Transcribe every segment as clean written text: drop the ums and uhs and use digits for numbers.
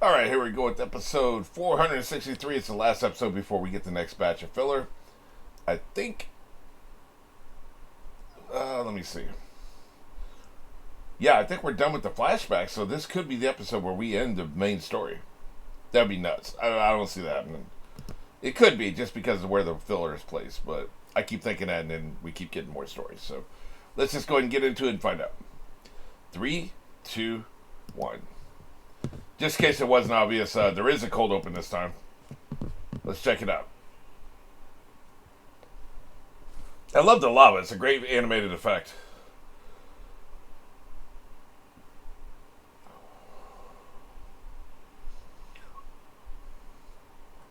All right, here we go with episode 463. It's the last episode before we get the next batch of filler. I think. Let me see. Yeah, I think we're done with the flashback, so this could be the episode where we end the main story. That'd be nuts. I don't see that happening. It could be just because of where the filler is placed, but I keep thinking that, and then we keep getting more stories. So let's just go ahead and get into it and find out. 3, 2, 1. Just in case it wasn't obvious, there is a cold open this time. Let's check it out. I love the lava. It's a great animated effect.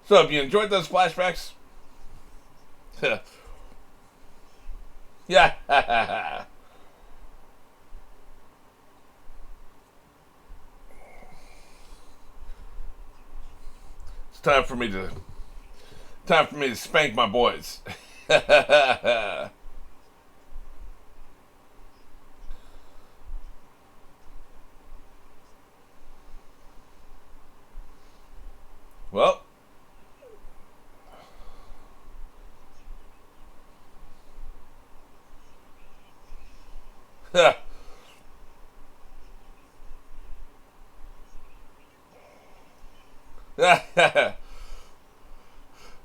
So, have you enjoyed those flashbacks? Yeah. It's time for me to spank my boys. Well,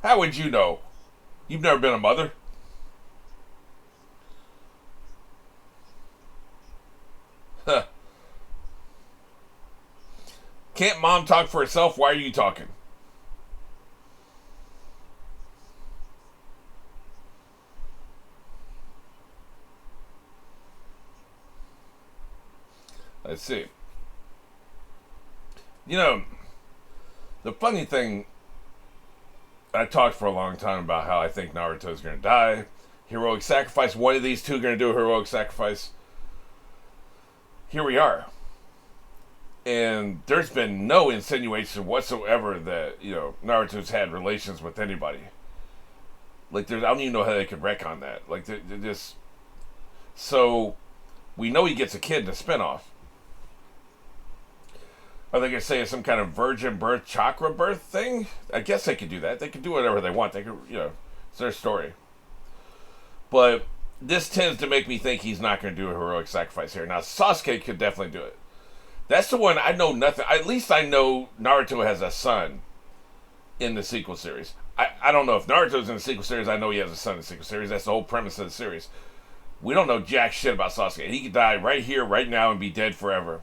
how would you know? You've never been a mother. Can't mom talk for herself? Why are you talking? Let's see. You know, the funny thing, I talked for a long time about how I think Naruto's going to die. Heroic sacrifice. One of these two going to do a heroic sacrifice. Here we are. And there's been no insinuation whatsoever that, Naruto's had relations with anybody. Like, I don't even know how they could wreck on that. Like, they're just... So, we know he gets a kid in a spinoff. Are they going to say it's some kind of virgin birth, chakra birth thing? I guess they could do that. They could do whatever they want. They could, it's their story. But this tends to make me think he's not going to do a heroic sacrifice here. Now, Sasuke could definitely do it. That's the one I know nothing. At least I know Naruto has a son in the sequel series. I don't know if Naruto's in the sequel series. I know he has a son in the sequel series. That's the whole premise of the series. We don't know jack shit about Sasuke. He could die right here, right now, and be dead forever.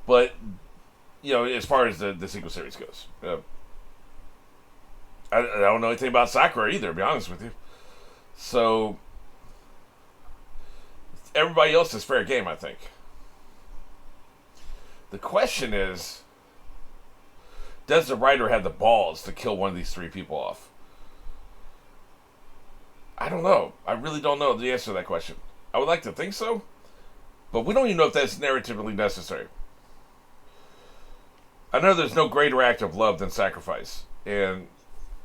But, as far as the sequel series goes, I don't know anything about Sakura either, to be honest with you. So, everybody else is fair game, I think. The question is, does the writer have the balls to kill one of these three people off? I don't know. I really don't know the answer to that question. I would like to think so, but we don't even know if that's narratively necessary. I know there's no greater act of love than sacrifice, and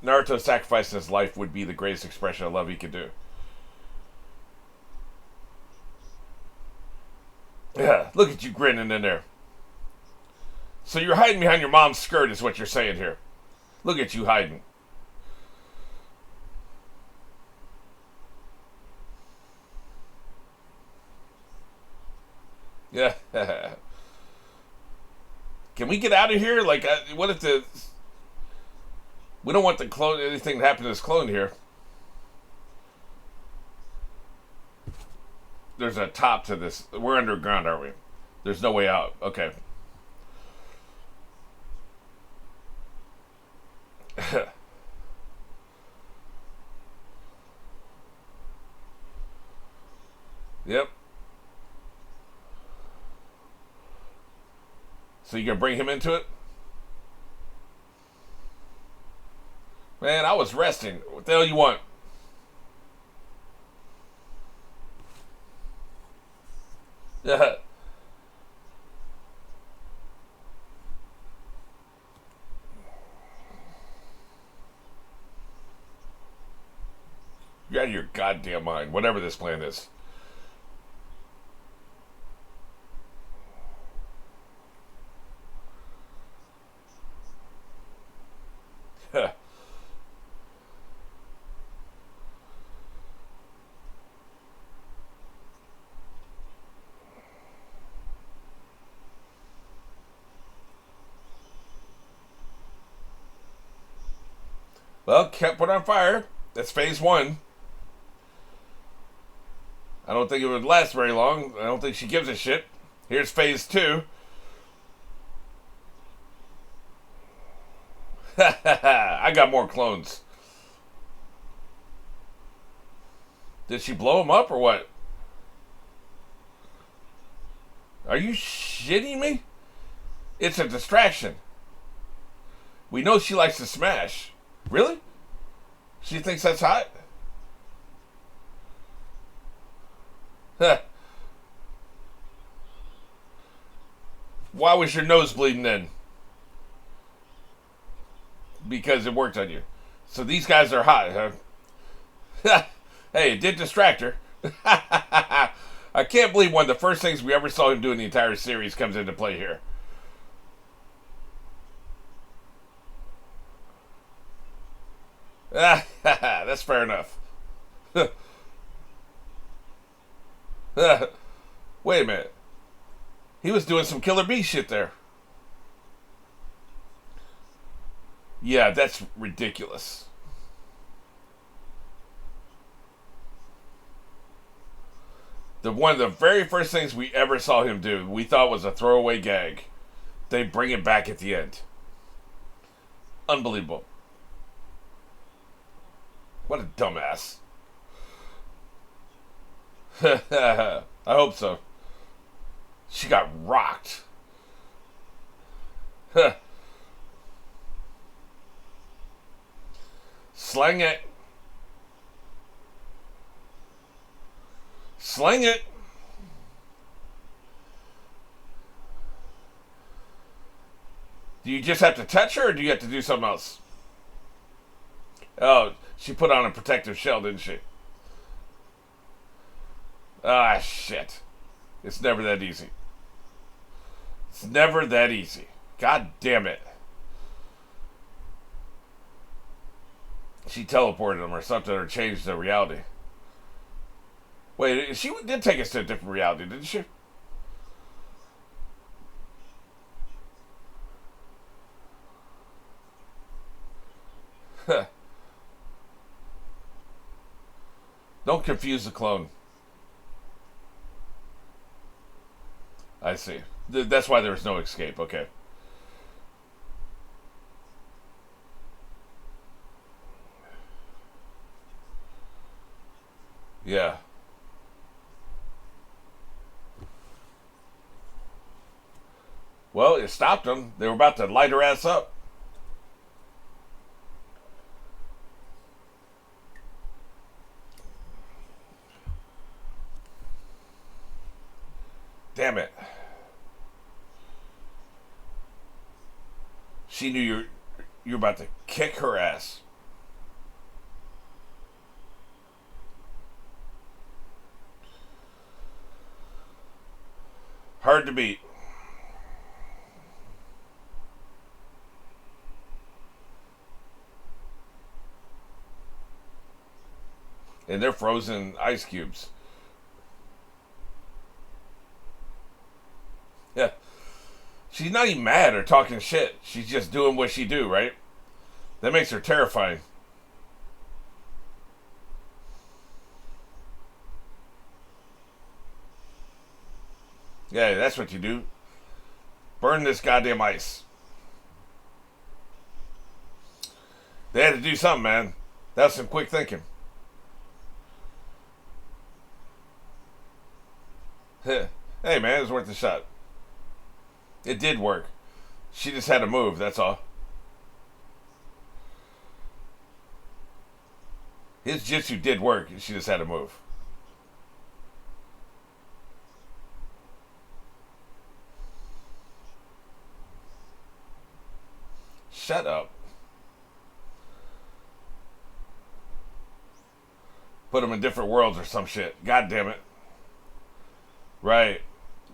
Naruto sacrificing his life would be the greatest expression of love he could do. Yeah, look at you grinning in there. So you're hiding behind your mom's skirt is what you're saying here. Look at you hiding. Yeah. Can we get out of here? Like, what if we don't want the clone, anything to happen to this clone here. There's a top to this. We're underground, aren't we? There's no way out. Okay. Yep. So you gonna bring him into it? Man, I was resting. What the hell you want? Yeah. You're out of your goddamn mind. Whatever this plan is. Well, kept put on fire. That's phase 1. I don't think it would last very long. I don't think she gives a shit. Here's phase 2. I got more clones. Did she blow him up or what? Are you shitting me? It's a distraction. We know she likes to smash. Really? She thinks that's hot? Why was your nose bleeding then? Because it worked on you. So these guys are hot, huh? Hey, it did distract her. I can't believe one of the first things we ever saw him do in the entire series comes into play here. That's fair enough. Wait a minute. He was doing some Killer Bee shit there. Yeah, that's ridiculous. One of the very first things we ever saw him do, we thought was a throwaway gag. They bring it back at the end. Unbelievable. What a dumbass. I hope so. She got rocked. Sling it. Sling it. Do you just have to touch her or do you have to do something else? Oh, she put on a protective shell, didn't she? Ah, shit. It's never that easy. It's never that easy. God damn it. She teleported him or something or changed the reality. Wait, she did take us to a different reality, didn't she? Don't confuse the clone. I see. That's why there was no escape. Okay. Yeah. Well, it stopped them. They were about to light her ass up. Damn it. She knew you were about to kick her ass. Hard to beat. And they're frozen ice cubes. Yeah. She's not even mad or talking shit. She's just doing what she do, right? That makes her terrifying. Yeah, that's what you do. Burn this goddamn ice. They had to do something, man. That was some quick thinking. Hey, man, it was worth a shot. It did work. She just had to move, that's all. His jutsu did work. She just had to move. Shut up. Put them in different worlds or some shit. God damn it. Right.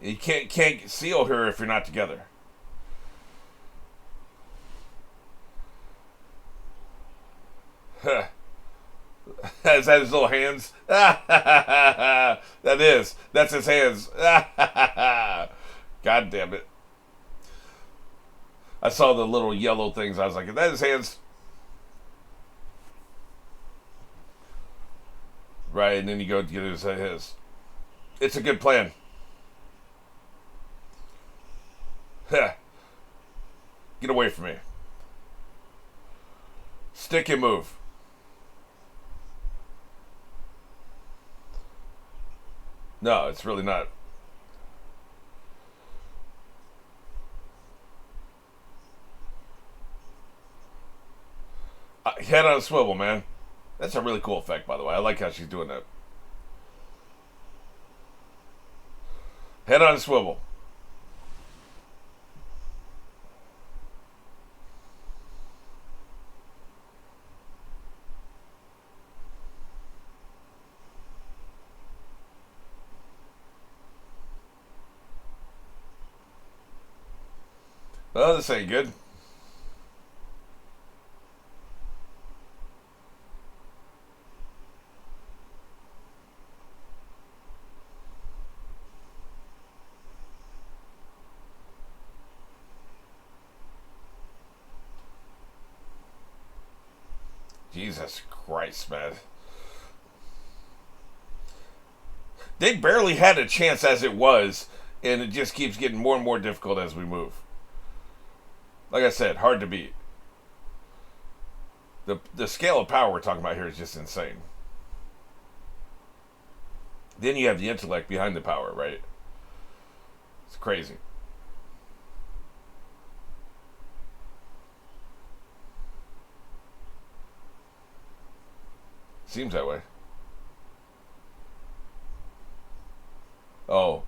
You can't seal her if you're not together. Is that his little hands? That is. That's his hands. God damn it. I saw the little yellow things. I was like, is that his hands? Right, and then you go to get his. It's a good plan. Get away from me. Stick and move. No, it's really not. Head on a swivel, man. That's a really cool effect, by the way. I like how she's doing that. Head on a swivel. Oh, this ain't good. Jesus Christ, man. They barely had a chance as it was, and it just keeps getting more and more difficult as we move. Like I said, hard to beat. The scale of power we're talking about here is just insane. Then you have the intellect behind the power, right? It's crazy. Seems that way. Oh.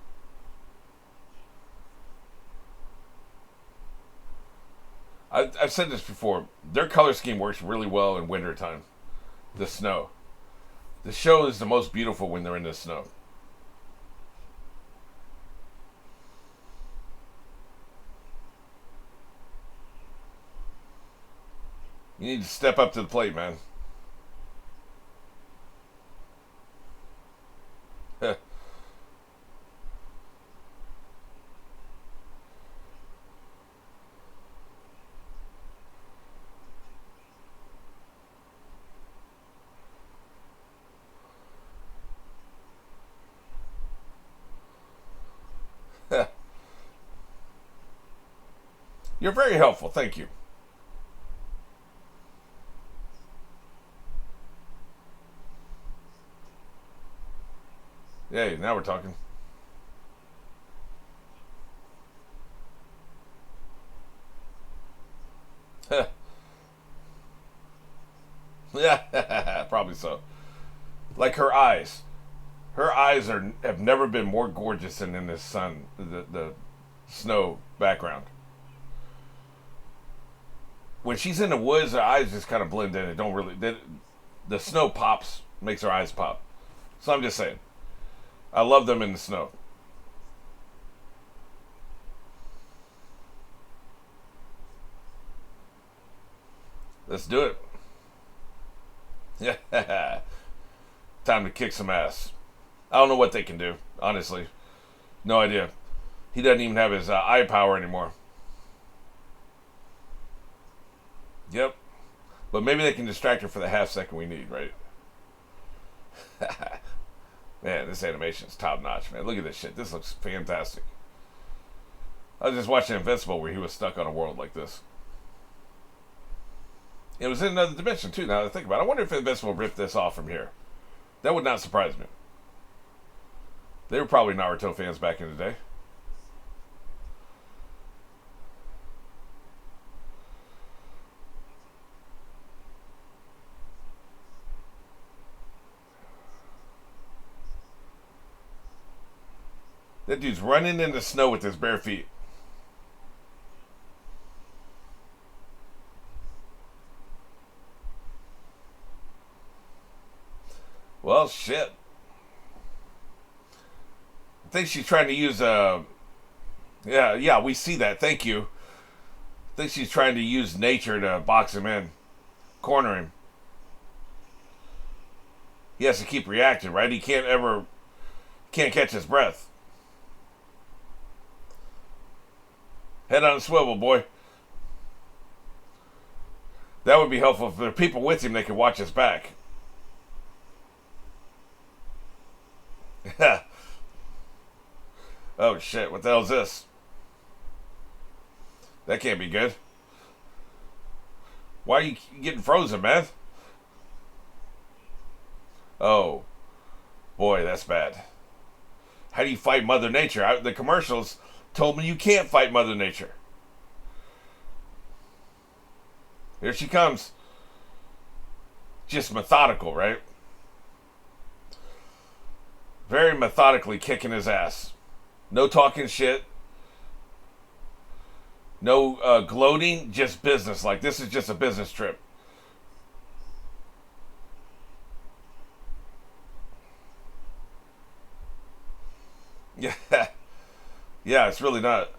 I've said this before. Their color scheme works really well in wintertime. The snow. The show is the most beautiful when they're in the snow. You need to step up to the plate, man. You're very helpful. Thank you. Yay, now we're talking. Yeah, probably so. Like her eyes. Her eyes have never been more gorgeous than in the sun, the snow background. When she's in the woods, her eyes just kind of blend in. It don't really. The snow pops, makes her eyes pop. So I'm just saying. I love them in the snow. Let's do it. Yeah. Time to kick some ass. I don't know what they can do, honestly. No idea. He doesn't even have his eye power anymore. Yep. But maybe they can distract her for the half second we need, right? Man, this animation is top notch, man. Look at this shit. This looks fantastic. I was just watching Invincible where he was stuck on a world like this. It was in another dimension, too, now that I think about it. I wonder if Invincible ripped this off from here. That would not surprise me. They were probably Naruto fans back in the day. That dude's running in the snow with his bare feet. Well, shit. I think she's trying to use yeah, we see that. Thank you. I think she's trying to use nature to box him in. Corner him. He has to keep reacting, right? He can't catch his breath. Head on a swivel, boy. That would be helpful. If there are people with him, they can watch his back. Oh shit! What the hell is this? That can't be good. Why are you getting frozen, man? Oh, boy, that's bad. How do you fight Mother Nature? The commercials told me you can't fight Mother Nature. Here she comes. Just methodical, right? Very methodically kicking his ass. No talking shit. No gloating, just business. Like, this is just a business trip. Yeah. Yeah, it's really not.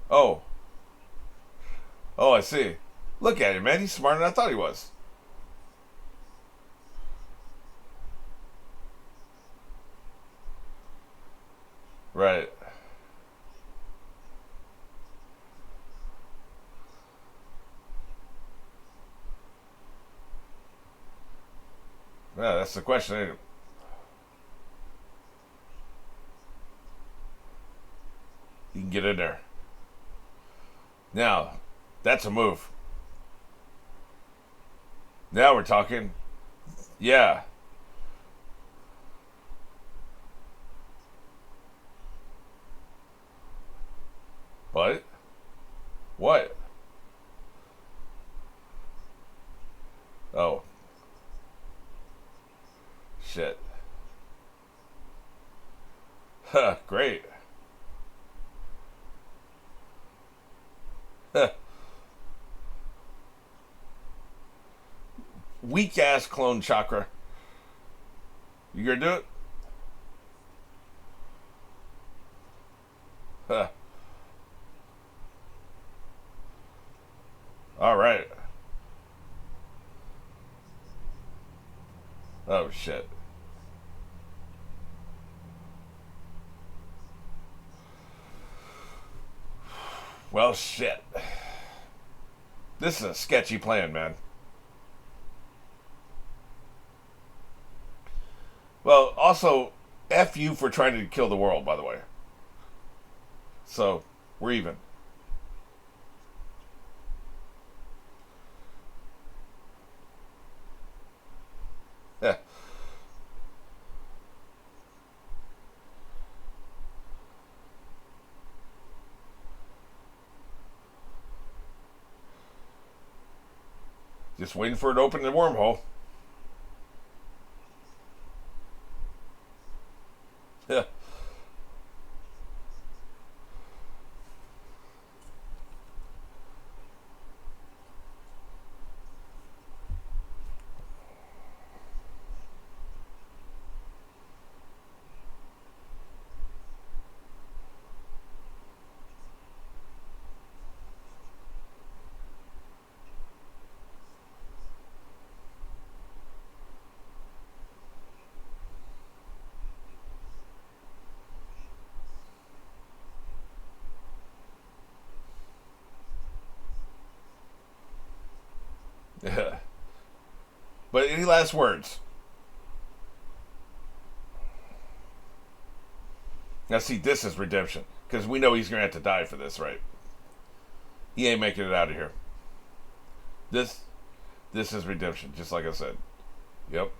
Oh. Oh, I see. Look at him, man. He's smarter than I thought he was. Right. Yeah, that's the question. Ain't it? You can get in there. Now, that's a move. Now we're talking. Yeah. But what? Oh, shit. Huh, great. Huh. Weak ass clone chakra. You gonna do it? Huh. All right. Oh shit. Well, shit. This is a sketchy plan, man. Well, also, F you for trying to kill the world, by the way. So, we're even. Yeah. Just waiting for it to open the wormhole. Yeah. Yeah. But any last words? Now, see, this is redemption. Because we know he's going to have to die for this, right? He ain't making it out of here. This this is redemption, just like I said. Yep.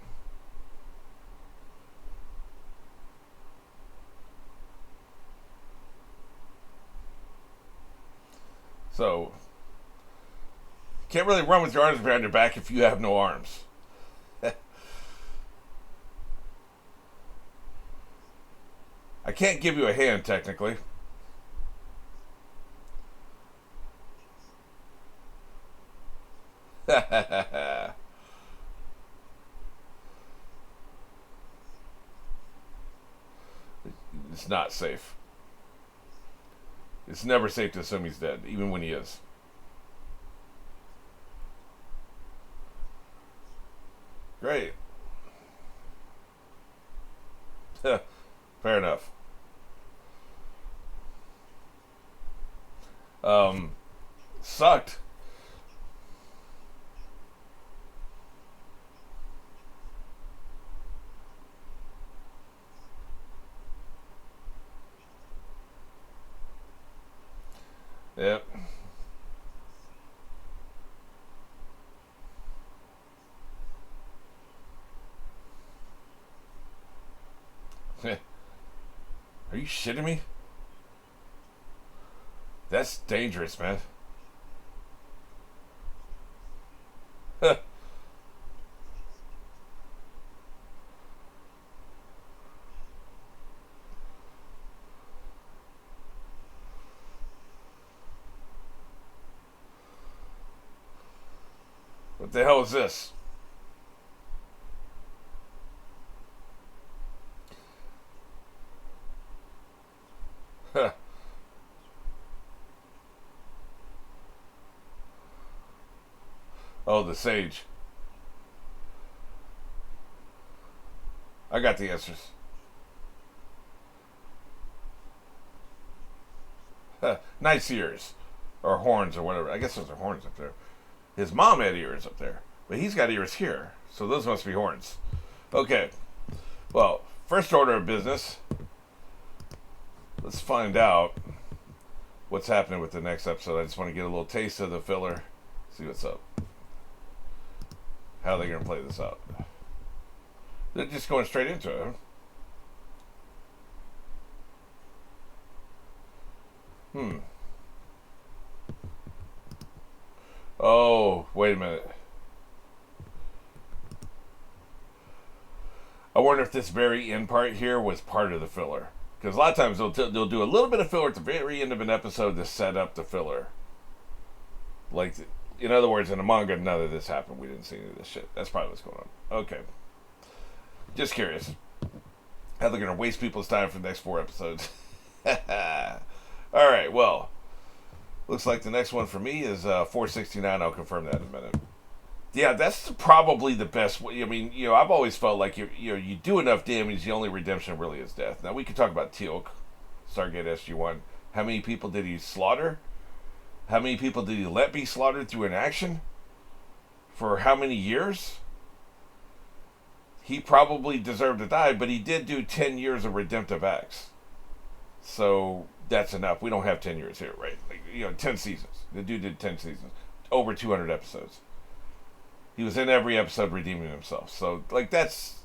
So, can't really run with your arms behind your back if you have no arms. I can't give you a hand, technically. It's not safe. It's never safe to assume he's dead, even when he is. Great. Fair enough. Um, Sucked. Yep. Are you shitting me? That's dangerous, man. What the hell is this? Oh, the sage. I got the answers. Nice ears. Or horns or whatever. I guess those are horns up there. His mom had ears up there. But he's got ears here. So those must be horns. Okay. Well, first order of business. Let's find out what's happening with the next episode. I just want to get a little taste of the filler. See what's up. How are they going to play this out? They're just going straight into it, huh? Oh, wait a minute. I wonder if this very end part here was part of the filler. Because a lot of times they'll do a little bit of filler at the very end of an episode to set up the filler. Like, in other words, in the manga, none of this happened. We didn't see any of this shit. That's probably what's going on. Okay. Just curious. How they're going to waste people's time for the next 4 episodes. Alright, well. Looks like the next one for me is 469. I'll confirm that in a minute. Yeah, that's probably the best way. I mean, I've always felt like you do enough damage, the only redemption really is death. Now, we could talk about Teal'c, Stargate SG-1. How many people did he slaughter? How many people did he let be slaughtered through inaction? For how many years? He probably deserved to die, but he did do 10 years of redemptive acts. So that's enough. We don't have 10 years here, right? 10 seasons. The dude did 10 seasons. Over 200 episodes. He was in every episode redeeming himself. So, that's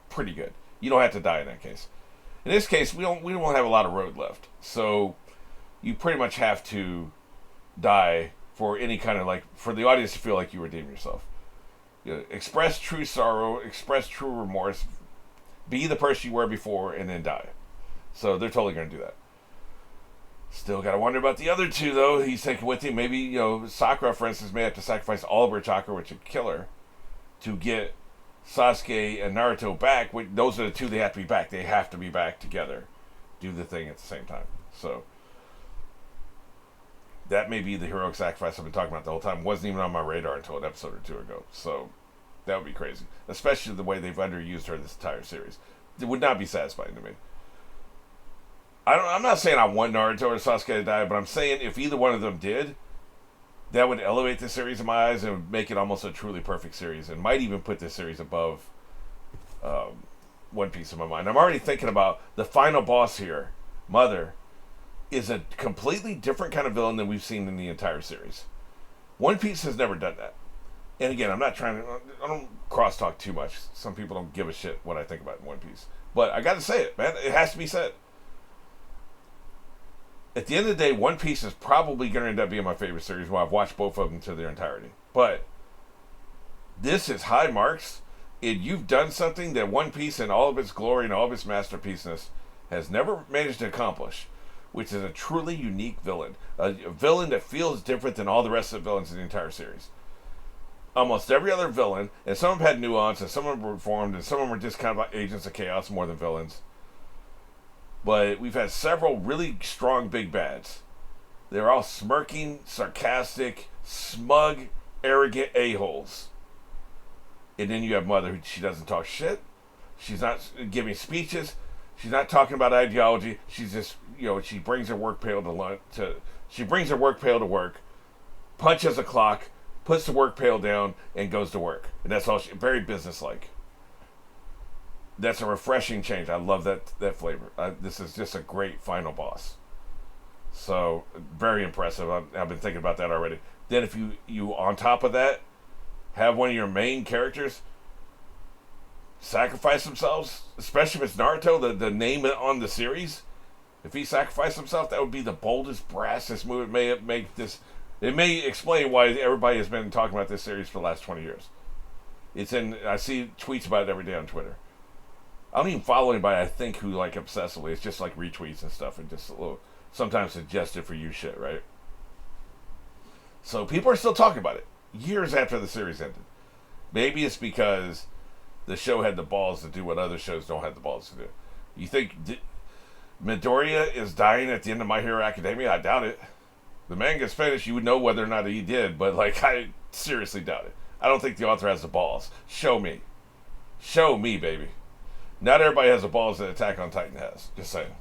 pretty good. You don't have to die in that case. In this case, we don't have a lot of road left. So, you pretty much have to die for any kind of, for the audience to feel like you redeem yourself. Express true sorrow, express true remorse, be the person you were before, and then die. So, they're totally going to do that. Still got to wonder about the other 2, though. He's taking with him. Maybe, Sakura, for instance, may have to sacrifice all of her chakra, which would kill her, to get Sasuke and Naruto back. Those are the 2 they have to be back. They have to be back together. Do the thing at the same time. So, that may be the heroic sacrifice I've been talking about the whole time. Wasn't even on my radar until an episode or 2 ago. So, that would be crazy. Especially the way they've underused her this entire series. It would not be satisfying to me. I'm not saying I want Naruto or Sasuke to die, but I'm saying if either one of them did, that would elevate the series in my eyes and would make it almost a truly perfect series, and might even put this series above One Piece in my mind. I'm already thinking about the final boss here, Mother, is a completely different kind of villain than we've seen in the entire series. One Piece has never done that. And again, I don't crosstalk too much. Some people don't give a shit what I think about One Piece. But I gotta say it, man. It has to be said. At the end of the day, One Piece is probably going to end up being my favorite series when I've watched both of them to their entirety. But this is high marks, and you've done something that One Piece in all of its glory and all of its masterpieceness has never managed to accomplish, which is a truly unique villain. A villain that feels different than all the rest of the villains in the entire series. Almost every other villain, and some of them had nuance, and some of them were reformed, and some of them were just kind of like agents of chaos more than villains. But we've had several really strong big bads. They're all smirking, sarcastic, smug, arrogant a-holes. And then you have Mother, she doesn't talk shit. She's not giving speeches. She's not talking about ideology. She's just, she brings her work pail she brings her work pail to work, punches a clock, puts the work pail down, and goes to work. And that's all very businesslike. That's a refreshing change. I love that flavor. This is just a great final boss. So very impressive. I've been thinking about that already. Then if you on top of that have one of your main characters sacrifice themselves, especially if it's Naruto, the name on the series. If he sacrificed himself, that would be the boldest, brassest move. It may make this. It may explain why everybody has been talking about this series for the last 20 years. It's in. I see tweets about it every day on Twitter. I don't even follow anybody I think who like obsessively. It's just like retweets and stuff, and just a little sometimes suggested for you shit, right? So people are still talking about it years after the series ended. Maybe it's because the show had the balls to do what other shows don't have the balls to do. You think Midoriya is dying at the end of My Hero Academia? I doubt it. The manga's finished. You would know whether or not he did, but like I seriously doubt it. I don't think the author has the balls. Show me. Show me, baby. Not everybody has the balls that Attack on Titan has. Just saying.